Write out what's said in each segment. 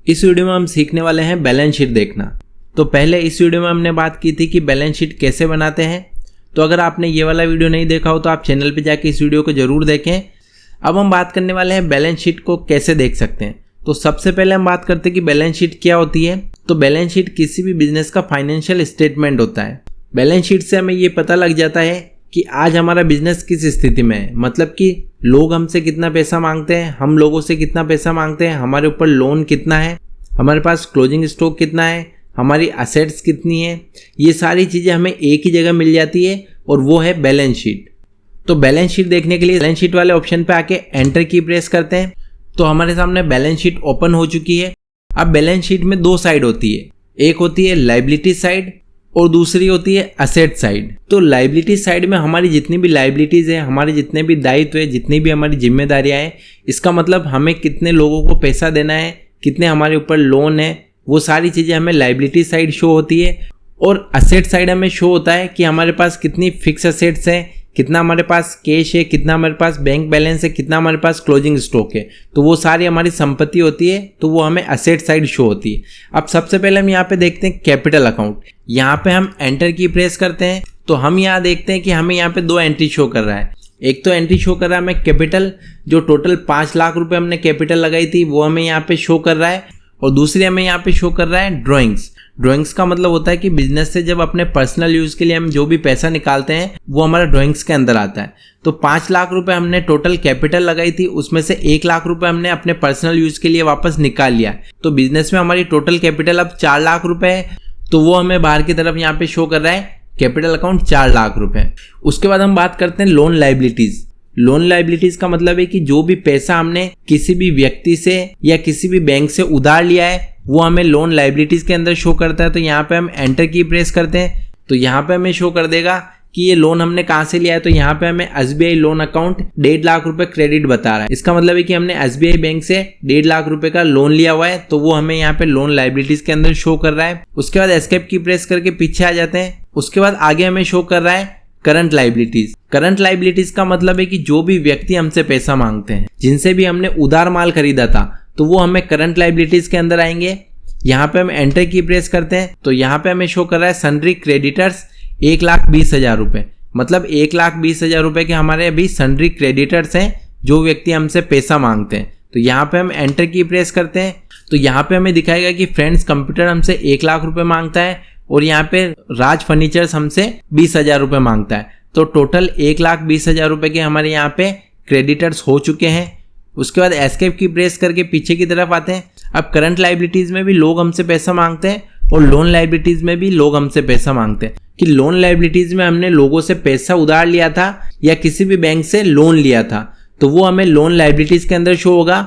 इस वीडियो में हम सीखने वाले हैं बैलेंस शीट देखना। तो पहले इस वीडियो में हमने बात की थी कि बैलेंस शीट कैसे बनाते हैं। तो अगर आपने ये वाला वीडियो नहीं देखा हो तो आप चैनल पे जाके इस वीडियो को ज़रूर देखें। अब हम बात करने वाले हैं बैलेंस शीट को कैसे देख सकते हैं। तो सबसे पहले हम बात करते हैं कि बैलेंस शीट क्या होती है। तो बैलेंस शीट किसी भी बिजनेस का फाइनेंशियल स्टेटमेंट होता है। बैलेंस शीट से हमें ये पता लग जाता है कि आज हमारा बिजनेस किस स्थिति में है, मतलब कि लोग हमसे कितना पैसा मांगते हैं, हम लोगों से कितना पैसा मांगते हैं, हमारे ऊपर लोन कितना है, हमारे पास क्लोजिंग स्टॉक कितना है, हमारी असेट्स कितनी है। ये सारी चीज़ें हमें एक ही जगह मिल जाती है और वो है बैलेंस शीट। तो बैलेंस शीट देखने के लिए बैलेंस शीट वाले ऑप्शन पे आके एंटर की प्रेस करते हैं तो हमारे सामने बैलेंस शीट ओपन हो चुकी है। अब बैलेंस शीट में दो साइड होती है, एक होती है लायबिलिटी साइड और दूसरी होती है असेट साइड। तो लायबिलिटी साइड में हमारी जितनी भी लायबिलिटीज़ है, हमारे जितने भी दायित्व है, जितनी भी हमारी जिम्मेदारियां हैं, इसका मतलब हमें कितने लोगों को पैसा देना है, कितने हमारे ऊपर लोन है, वो सारी चीज़ें हमें लायबिलिटी साइड शो होती है। और असेट साइड हमें शो होता है कि हमारे पास कितनी फिक्स असेट्स हैं, कितना हमारे पास कैश है, कितना हमारे पास बैंक बैलेंस है, कितना हमारे पास क्लोजिंग स्टॉक है। तो वो सारी हमारी संपत्ति होती है, तो वो हमें असेट साइड शो होती है। अब सबसे पहले हम यहाँ पे देखते हैं कैपिटल अकाउंट। यहाँ पे हम एंटर की प्रेस करते हैं तो हम यहाँ देखते हैं कि हमें यहाँ पे दो एंट्री शो कर रहा है। एक तो एंट्री शो कर रहा है हमें कैपिटल, जो टोटल 5 लाख रुपए हमने कैपिटल लगाई थी वो हमें यहाँ पे शो कर रहा है। और दूसरी हमें यहाँ पे शो कर रहा है ड्राइंग्स। ड्राइंग्स का मतलब होता है कि बिजनेस से जब अपने पर्सनल यूज़ के लिए हम जो भी पैसा निकालते हैं वो हमारा ड्राइंग्स के अंदर आता है। तो 5 लाख रुपए हमने टोटल कैपिटल लगाई थी, उसमें से 1 लाख रुपए हमने अपने पर्सनल यूज़ के लिए वापस निकाल लिया। तो बिजनेस में हमारी टोटल कैपिटल अब 4 लाख रुपए है, तो वो हमें बाहर की तरफ यहाँ पे शो कर रहा है कैपिटल अकाउंट 4 लाख रुपए। उसके बाद हम बात करते हैं लोन लायबिलिटीज़। लोन लायबिलिटीज का मतलब है कि जो भी पैसा हमने किसी भी व्यक्ति से या किसी भी बैंक से उधार लिया है वो हमें लोन लायबिलिटीज के अंदर शो करता है। तो यहाँ पे हम एंटर की प्रेस करते हैं तो यहाँ पे हमें शो कर देगा कि ये लोन हमने कहाँ से लिया है। तो यहाँ पे हमें SBI लोन अकाउंट 1.5 लाख रुपए क्रेडिट बता रहा है। इसका मतलब है कि हमने SBI बैंक से 1.5 लाख रुपए का लोन लिया हुआ है, तो वो हमें यहाँ पे लोन लायबिलिटीज के अंदर शो कर रहा है। उसके बाद एस्केप की प्रेस करके पीछे आ जाते हैं। उसके बाद आगे हमें शो कर रहा है करंट लायबिलिटीज। करंट लायबिलिटीज का मतलब है कि जो भी व्यक्ति हमसे पैसा मांगते हैं, जिनसे भी हमने उधार माल खरीदा था, तो वो हमें करंट लायबिलिटीज के अंदर आएंगे। यहाँ पे हम एंटर की प्रेस करते हैं तो यहाँ पे हमें शो कर रहा है सन्ड्री क्रेडिटर्स 1,20,000 रुपए। मतलब 1,20,000 रुपए के हमारे अभी सन्ड्री क्रेडिटर्स हैं जो व्यक्ति हमसे पैसा मांगते हैं। तो यहाँ पे हम एंटर की प्रेस करते हैं तो यहाँ पे हमें दिखाएगा कि फ्रेंड्स कंप्यूटर हमसे 1 लाख रुपए मांगता है और यहाँ पे राज फर्नीचर्स हमसे 20,000 रुपए मांगता है। तो टोटल 1,20,000 रुपए के हमारे यहाँ पे क्रेडिटर्स हो चुके हैं। उसके बाद एस्केप की प्रेस करके पीछे की तरफ आते हैं। अब करंट लायबिलिटीज में भी लोग हमसे पैसा मांगते हैं और लोन लायबिलिटीज में भी लोग हमसे पैसा मांगते हैं। कि लोन लायबिलिटीज में हमने लोगों से पैसा उधार लिया था या किसी भी बैंक से लोन लिया था, तो वो हमें लोन लायबिलिटीज के अंदर शो होगा।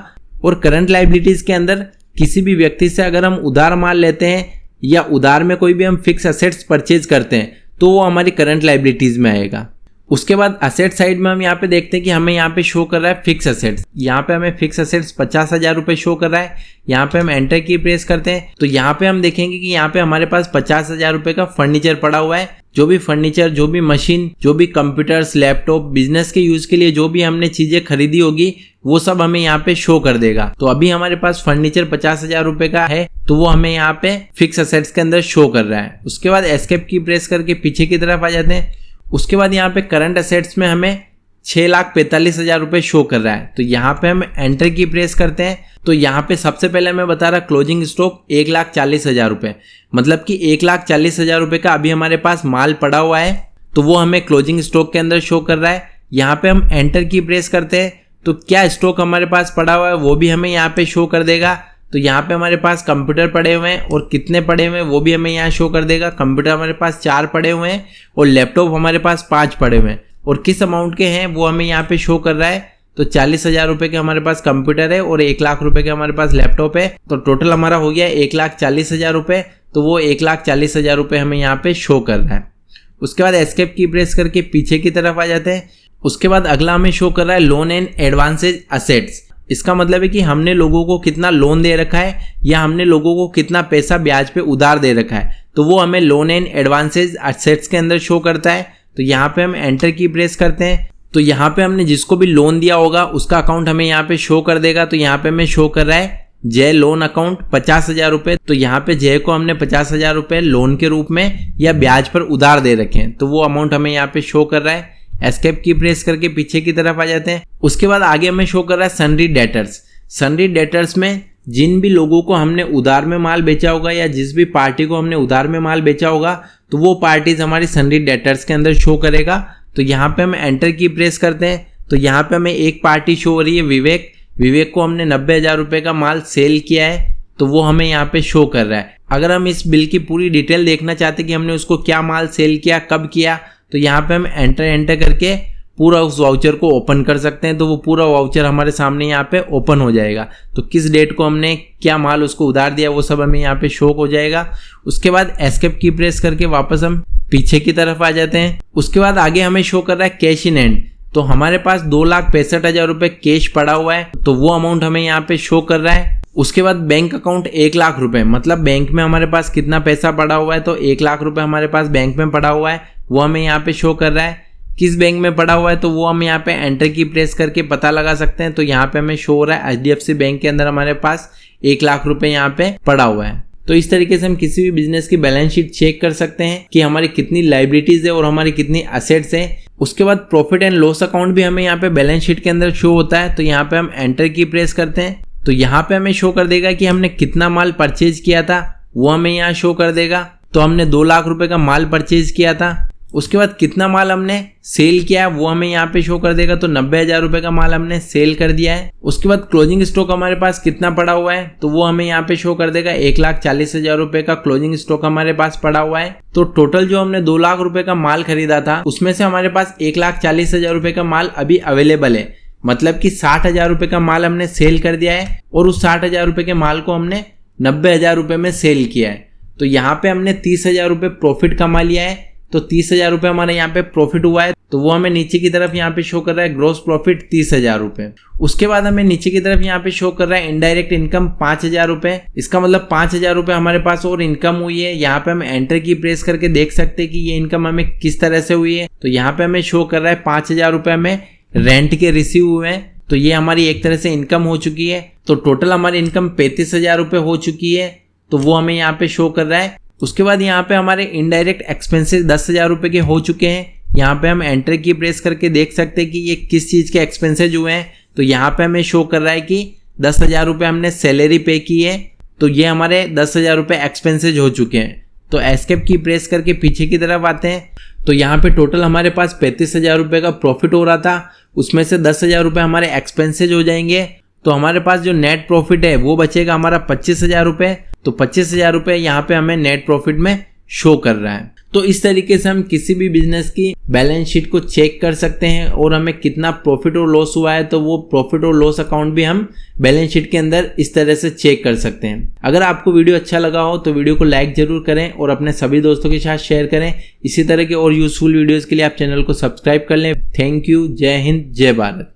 और करंट लायबिलिटीज के अंदर किसी भी व्यक्ति से अगर हम उधार माल लेते हैं या उधार में कोई भी हम फिक्स असेट्स परचेज करते हैं तो वो हमारी करंट लायबिलिटीज में आएगा। उसके बाद असेट साइड में हम यहाँ पे देखते हैं कि हमें यहाँ पे शो कर रहा है फिक्स असेट्स। यहाँ पे हमें फिक्स असेट्स 50,000 रुपये शो कर रहा है। यहाँ पे हम एंटर की प्रेस करते हैं तो यहाँ पे हम देखेंगे कि यहाँ पे हमारे पास 50,000 रुपये का फर्नीचर पड़ा हुआ है। जो भी फर्नीचर, जो भी मशीन, जो भी कंप्यूटर्स, लैपटॉप, बिजनेस के यूज के लिए जो भी हमने चीजें खरीदी होगी वो सब हमें यहाँ पे शो कर देगा। तो अभी हमारे पास फर्नीचर 50,000 रुपये का है, तो वो हमें यहाँ पे फिक्स असेट्स के अंदर शो कर रहा है। उसके बाद एस्केप की प्रेस करके पीछे की तरफ आ जाते हैं। उसके बाद यहाँ पे करंट असेट्स में हमें 6,45,000 रुपये शो कर रहा है। तो यहाँ पे हम एंटर की प्रेस करते हैं तो यहाँ पे सबसे पहले हमें बता रहा क्लोजिंग स्टॉक 1,40,000 रुपये। मतलब कि 1,40,000 रुपये का अभी हमारे पास माल पड़ा हुआ है, तो वो हमें क्लोजिंग स्टॉक के अंदर शो कर रहा है। यहाँ पे हम एंटर की प्रेस करते हैं तो क्या स्टॉक हमारे पास पड़ा हुआ है वो भी हमें यहाँ पे शो कर देगा। तो यहाँ पे हमारे पास कंप्यूटर पड़े हुए हैं और कितने पड़े हुए हैं वो भी हमें यहाँ शो कर देगा। कंप्यूटर हमारे पास 4 पड़े हुए हैं और लैपटॉप हमारे पास 5 पड़े हुए हैं और किस अमाउंट के हैं वो हमें यहाँ पे शो कर रहा है। तो 40,000 रुपये के हमारे पास कंप्यूटर है और 1 लाख रुपये के हमारे पास लैपटॉप है। तो टोटल हमारा हो गया 1,40,000 रुपये। तो वो 1,40,000 रुपये हमें यहाँ पे शो कर रहा है। उसके बाद एस्केप की प्रेस करके पीछे की तरफ आ जाते हैं। उसके बाद अगला हमें शो कर रहा है लोन एंड एडवांसेज असेट्स। इसका मतलब है कि हमने लोगों को कितना लोन दे रखा है या हमने लोगों को कितना पैसा ब्याज पे उधार दे रखा है, तो वो हमें लोन एंड एडवांसेज असेट्स के अंदर शो करता है। तो यहाँ पे हम एंटर की प्रेस करते हैं तो यहाँ पे हमने जिसको भी लोन दिया होगा उसका अकाउंट हमें यहाँ पे शो कर देगा। तो यहाँ पे हमें शो कर रहा है जय लोन अकाउंट 50,000 रुपये, तो यहाँ पे जय को हमने 50,000 रुपये लोन के रूप में या ब्याज पर उधार दे रखे हैं, तो वो अमाउंट हमें यहाँ पे शो कर रहा है। एस्केप की प्रेस करके पीछे की तरफ आ जाते हैं। उसके बाद आगे हमें शो कर रहा है सन्ड्री डेटर्स। सन्ड्री डेटर्स में जिन भी लोगों को हमने उधार में माल बेचा होगा या जिस भी पार्टी को हमने उधार में माल बेचा होगा, तो वो पार्टीज हमारी सन्ड्री डेटर्स के अंदर शो करेगा। तो यहाँ पे हम एंटर की प्रेस करते हैं, तो यहाँ पे हमें एक पार्टी शो हो रही है विवेक को हमने 90,000 रुपये का माल सेल किया है, तो वो हमें यहाँ पे शो कर रहा है। अगर हम इस बिल की पूरी डिटेल देखना चाहते कि हमने उसको क्या माल सेल किया, कब किया, तो यहाँ पे हम एंटर करके पूरा उस वाउचर को ओपन कर सकते हैं। तो वो पूरा वाउचर हमारे सामने यहाँ पे ओपन हो जाएगा। तो किस डेट को हमने क्या माल उसको उधार दिया वो सब हमें यहाँ पे शो हो जाएगा। उसके बाद एस्केप की प्रेस करके वापस हम पीछे की तरफ आ जाते हैं। उसके बाद आगे हमें शो कर रहा है कैश इन हैंड। तो हमारे पास 2,65,000 रुपये कैश पड़ा हुआ है, तो वो अमाउंट हमें यहाँ पे शो कर रहा है। उसके बाद बैंक अकाउंट 1 लाख रुपए, मतलब बैंक में हमारे पास कितना पैसा पड़ा हुआ है, तो 1 लाख रुपए हमारे पास बैंक में पड़ा हुआ है, वो हमें यहाँ पे शो कर रहा है। किस बैंक में पड़ा हुआ है, तो वो हम यहाँ पे एंटर की प्रेस करके पता लगा सकते हैं। तो यहाँ पे हमें शो हो रहा है HDFC बैंक के अंदर हमारे पास 1 लाख रुपए यहाँ पे पड़ा हुआ है। तो इस तरीके से हम किसी भी बिजनेस की बैलेंस शीट चेक कर सकते हैं कि हमारी कितनी लाइबिलिटीज है और हमारी कितनी असेट्स है। उसके बाद प्रॉफिट एंड लॉस अकाउंट भी हमें यहाँ पे बैलेंस शीट के अंदर शो होता है। तो यहाँ पे हम एंटर की प्रेस करते हैं, तो यहाँ पे हमें शो कर देगा कि हमने कितना माल परचेज किया था, वो हमें यहाँ शो कर देगा। तो हमने 2 लाख रुपए का माल परचेज किया था। उसके बाद कितना माल हमने सेल किया है वो हमें यहाँ पे शो कर देगा। तो 90,000 रुपए का माल हमने सेल कर दिया है। उसके बाद क्लोजिंग स्टॉक हमारे पास कितना पड़ा हुआ है, तो वो हमें यहाँ पे शो कर देगा। 1,40,000 रुपए का क्लोजिंग स्टॉक हमारे पास पड़ा हुआ है। तो टोटल जो हमने 2 लाख रुपए का माल खरीदा था, उसमें से हमारे पास 1,40,000 रुपए का माल अभी अवेलेबल है। मतलब कि 60,000 रुपए का माल हमने सेल कर दिया है और उस 60,000 रुपए के माल को हमने 90,000 रुपए में सेल किया है। तो यहाँ पे हमने 30,000 रुपए प्रॉफिट कमा लिया है। तो 30,000 रुपए हमारे यहाँ पे प्रॉफिट हुआ है, तो वो हमें नीचे की तरफ यहाँ पे शो कर रहा है ग्रॉस प्रॉफिट 30,000 रुपए। उसके बाद हमें नीचे की तरफ यहाँ पे शो कर रहा है इनडायरेक्ट इनकम 5,000 रुपए। इसका मतलब 5,000 रुपए हमारे पास और इनकम हुई है। यहाँ पे हम एंटर की प्रेस करके देख सकते हैं कि ये इनकम हमें किस तरह से हुई है। तो यहाँ पे हमें शो कर रहा है 5,000 रुपए हमें रेंट के रिसीव हुए हैं। तो ये हमारी एक तरह से इनकम हो चुकी है। तो टोटल हमारी इनकम 35,000 रुपए हो चुकी है, तो वो हमें यहाँ पे शो कर रहा है। उसके बाद यहाँ पे हमारे इनडायरेक्ट एक्सपेंसेस 10,000 रुपए के हो चुके हैं। यहाँ पे हम एंटर की प्रेस करके देख सकते हैं कि ये किस चीज़ के एक्सपेंसेज हुए हैं। तो यहाँ पे हमें शो कर रहा है कि 10,000 रुपये हमने सैलरी पे की है, तो ये हमारे 10,000 रुपये एक्सपेंसेज हो चुके हैं। तो एस्केप की प्रेस करके पीछे की तरफ आते हैं, तो यहाँ पे टोटल हमारे पास 35,000 रुपये का प्रॉफिट हो रहा था, उसमें से 10,000 रुपये हमारे एक्सपेंसेज हो जाएंगे। तो हमारे पास जो नेट प्रॉफिट है वो बचेगा हमारा 25,000 रुपये। तो 25,000 रुपये यहाँ पे हमें नेट प्रॉफिट में शो कर रहा है। तो इस तरीके से हम किसी भी बिजनेस की बैलेंस शीट को चेक कर सकते हैं और हमें कितना प्रॉफिट और लॉस हुआ है, तो वो प्रॉफिट और लॉस अकाउंट भी हम बैलेंस शीट के अंदर इस तरह से चेक कर सकते हैं। अगर आपको वीडियो अच्छा लगा हो तो वीडियो को लाइक जरूर करें और अपने सभी दोस्तों के साथ शेयर करें। इसी तरह के और यूजफुल वीडियोज़ के लिए आप चैनल को सब्सक्राइब कर लें। Thank you. जय हिंद, जय भारत।